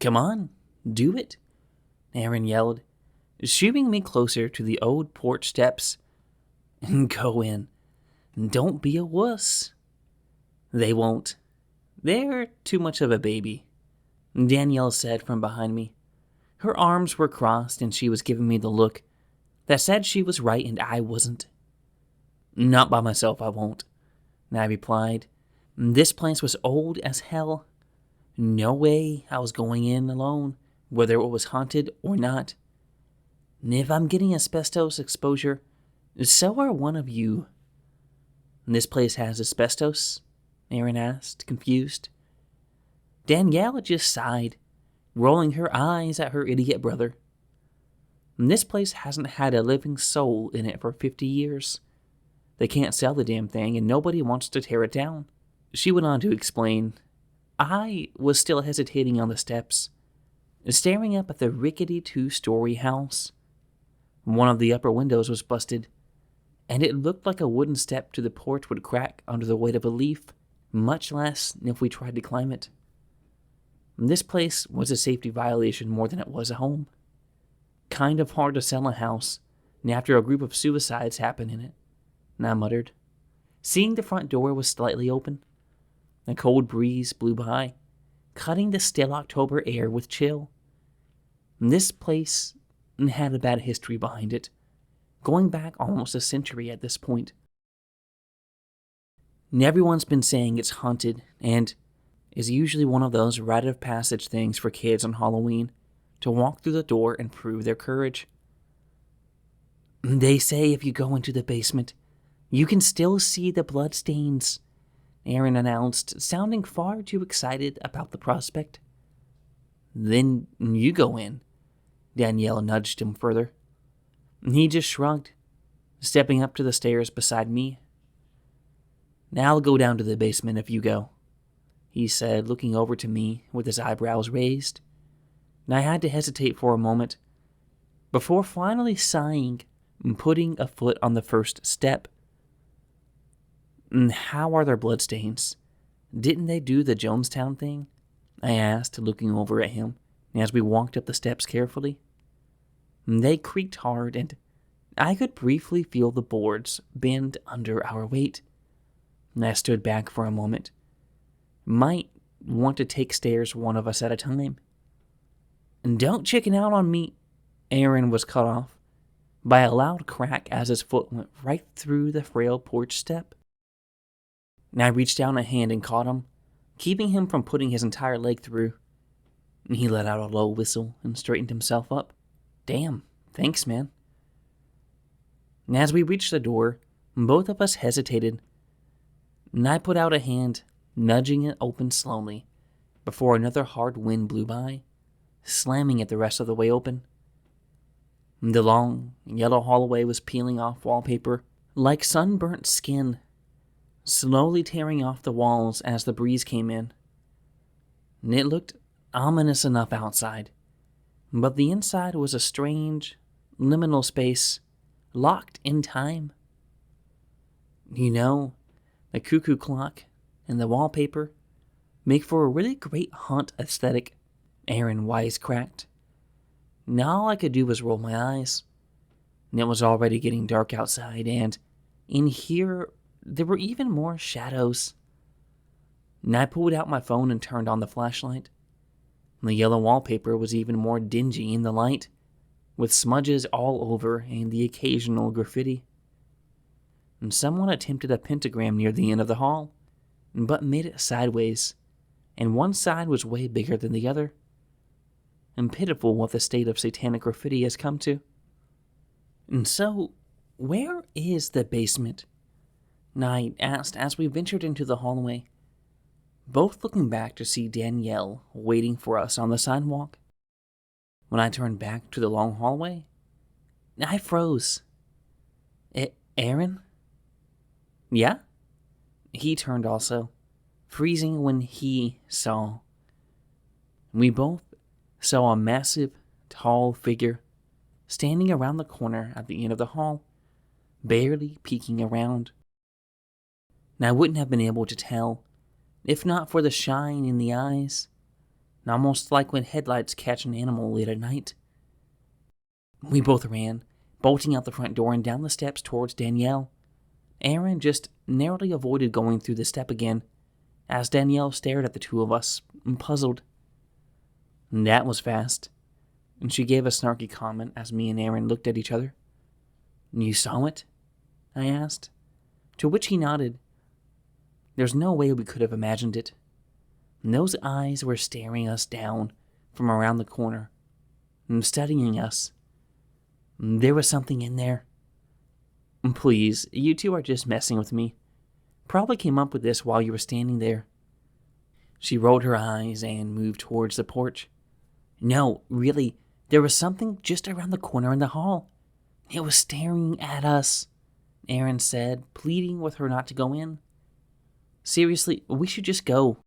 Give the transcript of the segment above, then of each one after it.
Come on, do it, Aaron yelled, shooing me closer to the old porch steps. Go in. Don't be a wuss. They won't. They're too much of a baby, Danielle said from behind me. Her arms were crossed and she was giving me the look that said she was right and I wasn't. Not by myself, I won't, I replied. This place was old as hell. No way I was going in alone, whether it was haunted or not. And if I'm getting asbestos exposure, so are one of you. This place has asbestos? Aaron asked, confused. Danielle just sighed, rolling her eyes at her idiot brother. This place hasn't had a living soul in it for 50 years. They can't sell the damn thing, and nobody wants to tear it down. She went on to explain. I was still hesitating on the steps, staring up at the rickety 2-story house. One of the upper windows was busted, and it looked like a wooden step to the porch would crack under the weight of a leaf, much less if we tried to climb it. This place was a safety violation more than it was a home. Kind of hard to sell a house after a group of suicides happened in it, I muttered. Seeing the front door was slightly open, a cold breeze blew by, cutting the still October air with chill. This place had a bad history behind it, going back almost a century at this point. Everyone's been saying it's haunted and is usually one of those rite of passage things for kids on Halloween to walk through the door and prove their courage. They say if you go into the basement, you can still see the blood stains, Aaron announced, sounding far too excited about the prospect. Then you go in, Danielle nudged him further. He just shrugged, stepping up to the stairs beside me. Now I'll go down to the basement if you go, he said, looking over to me with his eyebrows raised. I had to hesitate for a moment, before finally sighing and putting a foot on the first step. How are their bloodstains? Didn't they do the Jonestown thing? I asked, looking over at him as we walked up the steps carefully. They creaked hard, and I could briefly feel the boards bend under our weight. I stood back for a moment. Might want to take stairs one of us at a time. Don't chicken out on me. Aaron was cut off by a loud crack as his foot went right through the frail porch step. I reached down a hand and caught him, keeping him from putting his entire leg through. He let out a low whistle and straightened himself up. Damn, thanks, man. As we reached the door, both of us hesitated, and I put out a hand, nudging it open slowly, before another hard wind blew by, slamming it the rest of the way open. The long, yellow hallway was peeling off wallpaper like sunburnt skin, slowly tearing off the walls as the breeze came in. It looked ominous enough outside, but the inside was a strange, liminal space, locked in time. You know, the cuckoo clock and the wallpaper make for a really great haunt aesthetic, Aaron wisecracked. Now all I could do was roll my eyes. It was already getting dark outside, and in here there were even more shadows. I pulled out my phone and turned on the flashlight. The yellow wallpaper was even more dingy in the light, with smudges all over and the occasional graffiti. And someone attempted a pentagram near the end of the hall, but made it sideways, and one side was way bigger than the other. And pitiful what the state of satanic graffiti has come to. And so, where is the basement? I asked as we ventured into the hallway, both looking back to see Danielle waiting for us on the sidewalk. When I turned back to the long hallway, I froze. Aaron? Yeah? He turned also, freezing when he saw. We both saw a massive, tall figure standing around the corner at the end of the hall, barely peeking around. I wouldn't have been able to tell if not for the shine in the eyes, almost like when headlights catch an animal late at night. We both ran, bolting out the front door and down the steps towards Danielle. Aaron just narrowly avoided going through the step again, as Danielle stared at the two of us, puzzled. That was fast, and she gave a snarky comment as me and Aaron looked at each other. You saw it? I asked, to which he nodded. There's no way we could have imagined it. Those eyes were staring us down from around the corner, studying us. There was something in there. Please, you two are just messing with me. Probably came up with this while you were standing there. She rolled her eyes and moved towards the porch. No, really, there was something just around the corner in the hall. It was staring at us, Aaron said, pleading with her not to go in. Seriously, we should just go.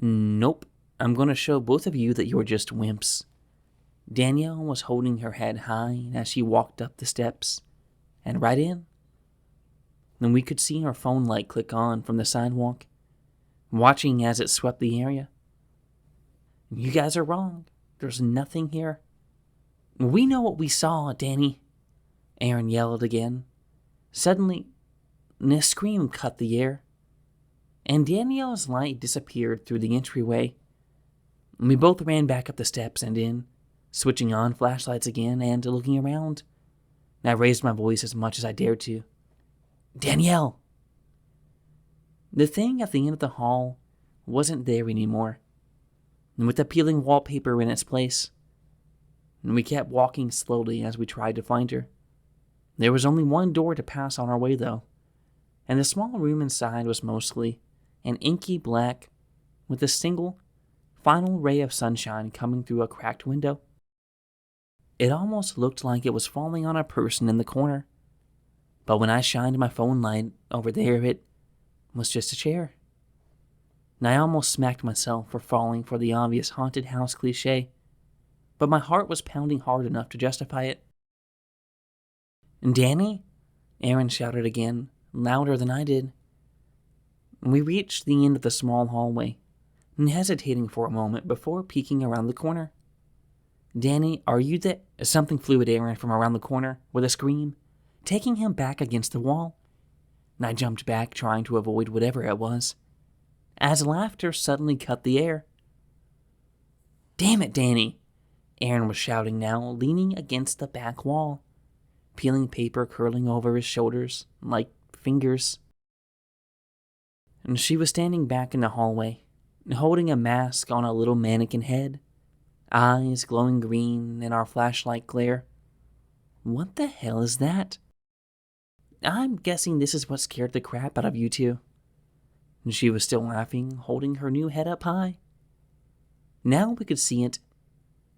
Nope, I'm going to show both of you that you're just wimps. Danielle was holding her head high as she walked up the steps and right in. Then we could see her phone light click on from the sidewalk, watching as it swept the area. You guys are wrong. There's nothing here. We know what we saw, Danny, Aaron yelled again. Suddenly, a scream cut the air, and Danielle's light disappeared through the entryway. We both ran back up the steps and in, switching on flashlights again and looking around. I raised my voice as much as I dared to. Danielle! The thing at the end of the hall wasn't there anymore, and with the peeling wallpaper in its place. And we kept walking slowly as we tried to find her. There was only one door to pass on our way, though, and the small room inside was mostly an inky black with a single, final ray of sunshine coming through a cracked window. It almost looked like it was falling on a person in the corner, but when I shined my phone light over there, it was just a chair. And I almost smacked myself for falling for the obvious haunted house cliche, but my heart was pounding hard enough to justify it. Danny? Aaron shouted again, louder than I did. We reached the end of the small hallway, hesitating for a moment before peeking around the corner. Danny, are you there? Something flew at Aaron from around the corner with a scream, taking him back against the wall. And I jumped back, trying to avoid whatever it was, as laughter suddenly cut the air. Damn it, Danny! Aaron was shouting now, leaning against the back wall, peeling paper curling over his shoulders like fingers. And she was standing back in the hallway, holding a mask on a little mannequin head, eyes glowing green in our flashlight glare. What the hell is that? I'm guessing this is what scared the crap out of you two. And she was still laughing, holding her new head up high. Now we could see it,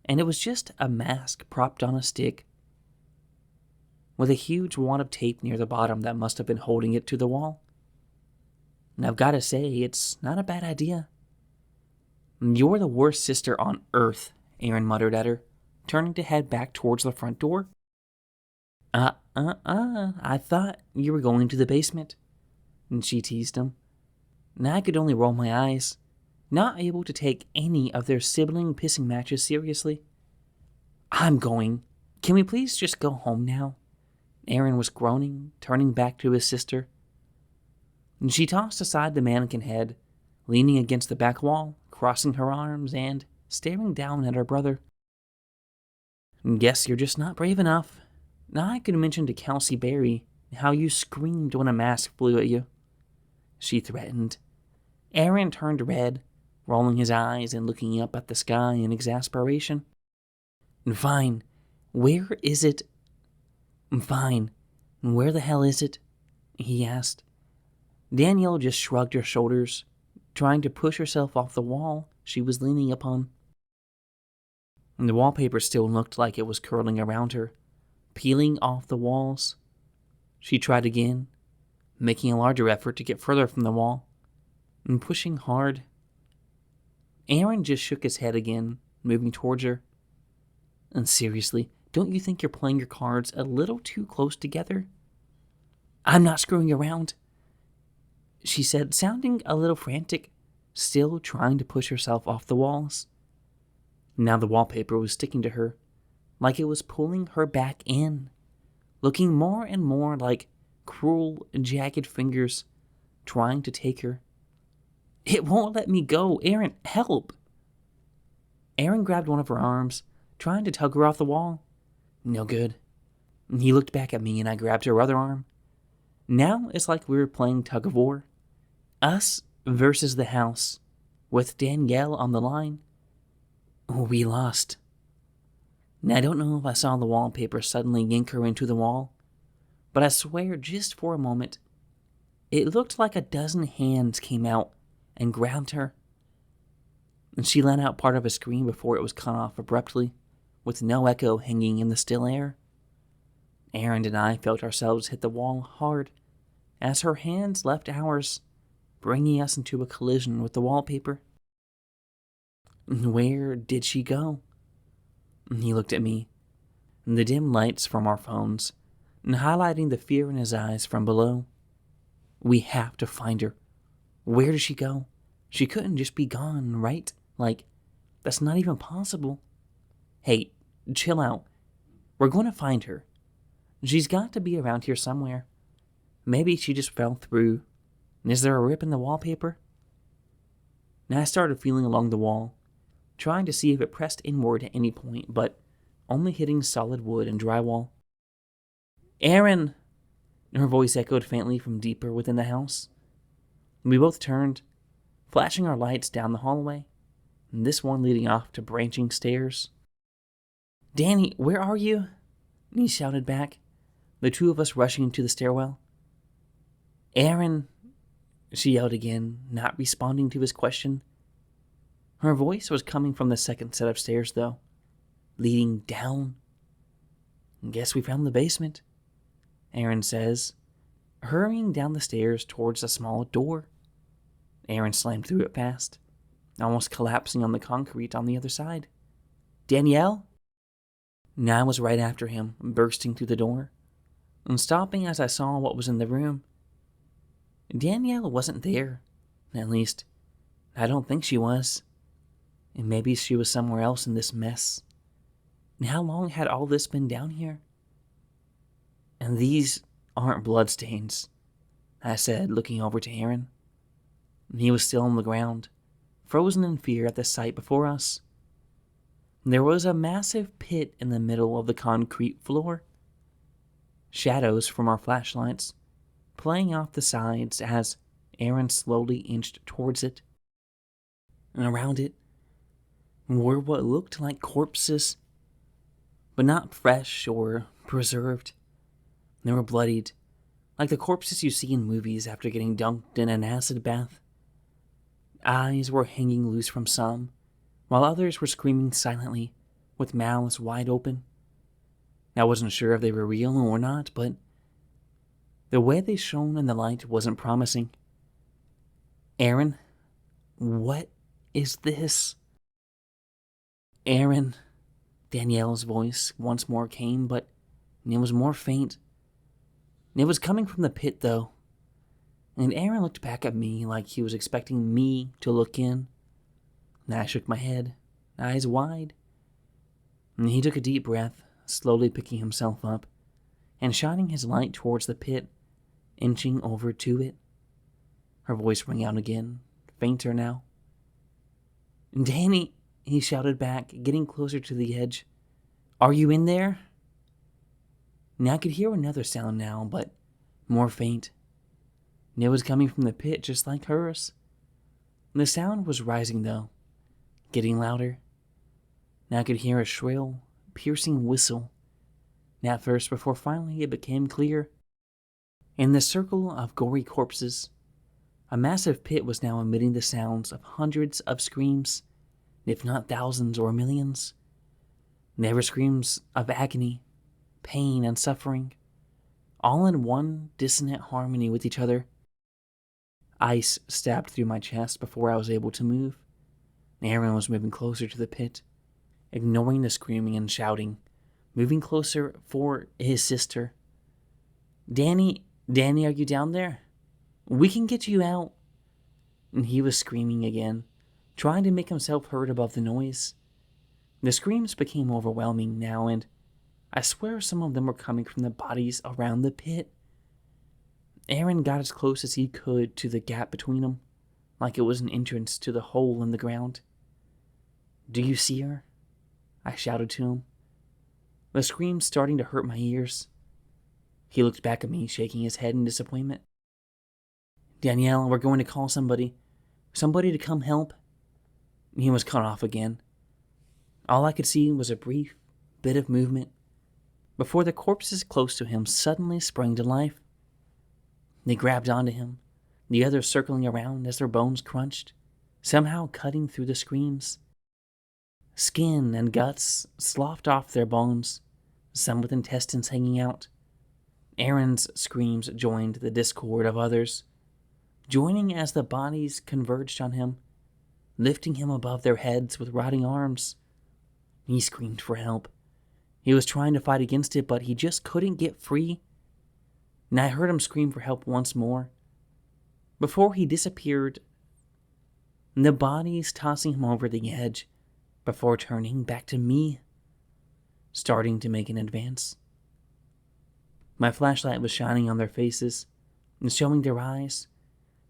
and it was just a mask propped on a stick, with a huge wad of tape near the bottom that must have been holding it to the wall. And I've got to say, it's not a bad idea. You're the worst sister on earth, Aaron muttered at her, turning to head back towards the front door. I thought you were going to the basement, and she teased him. And I could only roll my eyes, not able to take any of their sibling pissing matches seriously. I'm going. Can we please just go home now? Aaron was groaning, turning back to his sister. And she tossed aside the mannequin head, leaning against the back wall, crossing her arms and staring down at her brother. Guess you're just not brave enough. Now I could mention to Kelsey Berry how you screamed when a mask flew at you, she threatened. Aaron turned red, rolling his eyes and looking up at the sky in exasperation. Fine. Where is it? Fine. Where the hell is it? He asked. Danielle just shrugged her shoulders, trying to push herself off the wall she was leaning upon. The wallpaper still looked like it was curling around her, peeling off the walls. She tried again, making a larger effort to get further from the wall, and pushing hard. Aaron just shook his head again, moving towards her. And seriously, don't you think you're playing your cards a little too close together? I'm not screwing around, she said, sounding a little frantic, still trying to push herself off the walls. Now the wallpaper was sticking to her, like it was pulling her back in, looking more and more like cruel, jagged fingers trying to take her. It won't let me go. Aaron, help! Aaron grabbed one of her arms, trying to tug her off the wall. No good. He looked back at me and I grabbed her other arm. Now it's like we were playing tug of war. Us versus the house, with Danielle on the line. We lost. Now, I don't know if I saw the wallpaper suddenly yank her into the wall, but I swear just for a moment, it looked like a dozen hands came out and grabbed her. And she let out part of a scream before it was cut off abruptly, with no echo hanging in the still air. Aaron and I felt ourselves hit the wall hard as her hands left ours, bringing us into a collision with the wallpaper. Where did she go? He looked at me, the dim lights from our phones, highlighting the fear in his eyes from below. We have to find her. Where did she go? She couldn't just be gone, right? Like, that's not even possible. Hey, chill out. We're going to find her. She's got to be around here somewhere. Maybe she just fell through. Is there a rip in the wallpaper? Now I started feeling along the wall, trying to see if it pressed inward at any point, but only hitting solid wood and drywall. Aaron! Her voice echoed faintly from deeper within the house. We both turned, flashing our lights down the hallway, and this one leading off to branching stairs. Danny, where are you? He shouted back, the two of us rushing to the stairwell. Aaron, she yelled again, not responding to his question. Her voice was coming from the second set of stairs, though, leading down. Guess we found the basement, Aaron says, hurrying down the stairs towards a small door. Aaron slammed through it fast, almost collapsing on the concrete on the other side. Danielle? Now I was right after him, bursting through the door, and stopping as I saw what was in the room. Danielle wasn't there. At least, I don't think she was. And maybe she was somewhere else in this mess. And how long had all this been down here? And these aren't bloodstains, I said, looking over to Aaron. He was still on the ground, frozen in fear at the sight before us. There was a massive pit in the middle of the concrete floor. Shadows from our flashlights playing off the sides as Aaron slowly inched towards it. And around it were what looked like corpses, but not fresh or preserved. They were bloodied, like the corpses you see in movies after getting dunked in an acid bath. Eyes were hanging loose from some, while others were screaming silently, with mouths wide open. I wasn't sure if they were real or not, but the way they shone in the light wasn't promising. Aaron, what is this? Aaron, Danielle's voice once more came, but it was more faint. It was coming from the pit, though, and Aaron looked back at me like he was expecting me to look in. I shook my head, eyes wide, and he took a deep breath, slowly picking himself up and shining his light towards the pit, inching over to it. Her voice rang out again, fainter now. Danny, he shouted back, getting closer to the edge. Are you in there? Now I could hear another sound now, but more faint. It was coming from the pit just like hers. The sound was rising, though, getting louder. Now I could hear a shrill, piercing whistle. At first, before finally it became clear. In the circle of gory corpses, a massive pit was now emitting the sounds of hundreds of screams, if not thousands or millions. They were screams of agony, pain, and suffering, all in one dissonant harmony with each other. Ice stabbed through my chest before I was able to move. Aaron was moving closer to the pit, ignoring the screaming and shouting, moving closer for his sister. Danny, are you down there? We can get you out. And he was screaming again, trying to make himself heard above the noise. The screams became overwhelming now, and I swear some of them were coming from the bodies around the pit. Aaron got as close as he could to the gap between them, like it was an entrance to the hole in the ground. "Do you see her?" I shouted to him, the screams starting to hurt my ears. He looked back at me, shaking his head in disappointment. "Danielle, we're going to call somebody. Somebody to come help." He was cut off again. All I could see was a brief bit of movement before the corpses close to him suddenly sprang to life. They grabbed onto him, the others circling around as their bones crunched, somehow cutting through the screams. Skin and guts sloughed off their bones, some with intestines hanging out. Aaron's screams joined the discord of others, joining as the bodies converged on him, lifting him above their heads with rotting arms. He screamed for help. He was trying to fight against it, but he just couldn't get free. And I heard him scream for help once more, before he disappeared, the bodies tossing him over the edge before turning back to me, starting to make an advance. My flashlight was shining on their faces and showing their eyes,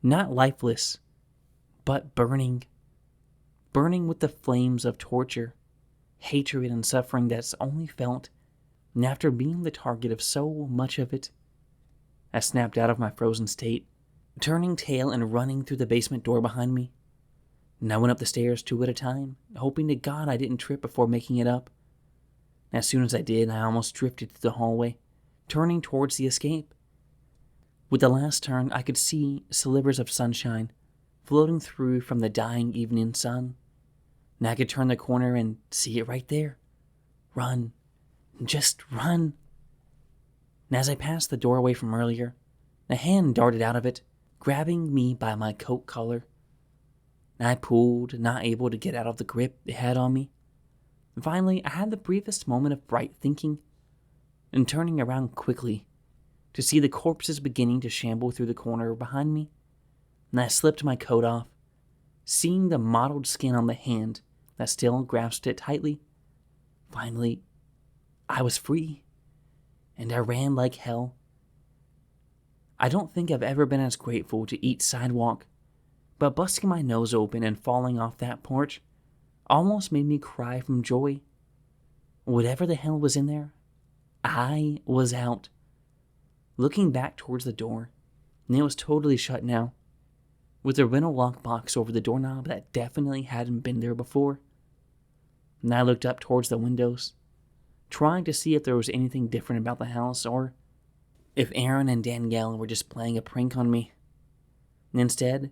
not lifeless, but burning with the flames of torture, hatred, and suffering that's only felt after being the target of so much of it. I snapped out of my frozen state, turning tail and running through the basement door behind me. And I went up the stairs 2 at a time, hoping to God I didn't trip before making it up. As soon as I did, I almost drifted through the hallway, turning towards the escape. With the last turn, I could see slivers of sunshine floating through from the dying evening sun. And I could turn the corner and see it right there. Run. Just run. And as I passed the doorway from earlier, a hand darted out of it, grabbing me by my coat collar. And I pulled, not able to get out of the grip it had on me. And finally, I had the briefest moment of bright thinking, and turning around quickly to see the corpses beginning to shamble through the corner behind me. And I slipped my coat off, seeing the mottled skin on the hand that still grasped it tightly. Finally, I was free, and I ran like hell. I don't think I've ever been as grateful to eat sidewalk, but busting my nose open and falling off that porch almost made me cry from joy. Whatever the hell was in there, I was out. Looking back towards the door, and it was totally shut now, with a rental lockbox over the doorknob that definitely hadn't been there before. And I looked up towards the windows, trying to see if there was anything different about the house, or if Aaron and Danielle were just playing a prank on me. And instead,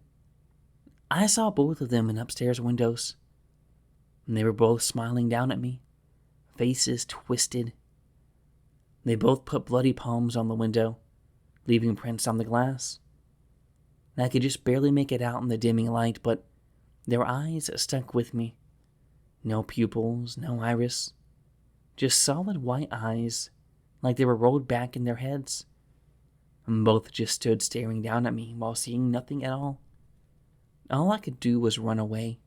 I saw both of them in upstairs windows, and they were both smiling down at me, faces twisted. They both put bloody palms on the window, leaving prints on the glass. And I could just barely make it out in the dimming light, but their eyes stuck with me. No pupils, no iris, just solid white eyes, like they were rolled back in their heads. And both just stood staring down at me while seeing nothing at all. All I could do was run away.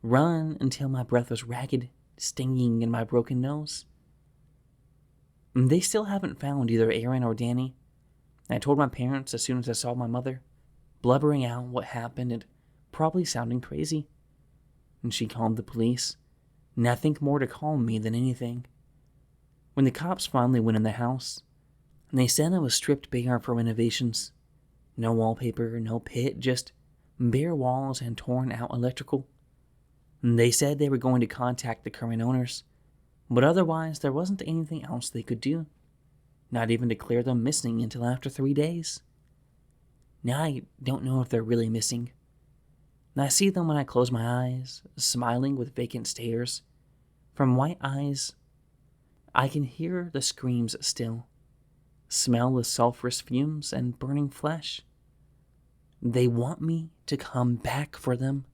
Run until my breath was ragged, stinging in my broken nose. And they still haven't found either Aaron or Danny. I told my parents as soon as I saw my mother, blubbering out what happened and probably sounding crazy. And she called the police, and I think more to calm me than anything. When the cops finally went in the house, they said it was stripped bare for renovations. No wallpaper, no pit, just bare walls and torn out electrical. And they said they were going to contact the current owners, but otherwise there wasn't anything else they could do. Not even declare them missing until after 3 days. Now I don't know if they're really missing. And I see them when I close my eyes, smiling with vacant stares. From white eyes, I can hear the screams still, smell the sulfurous fumes and burning flesh. They want me to come back for them.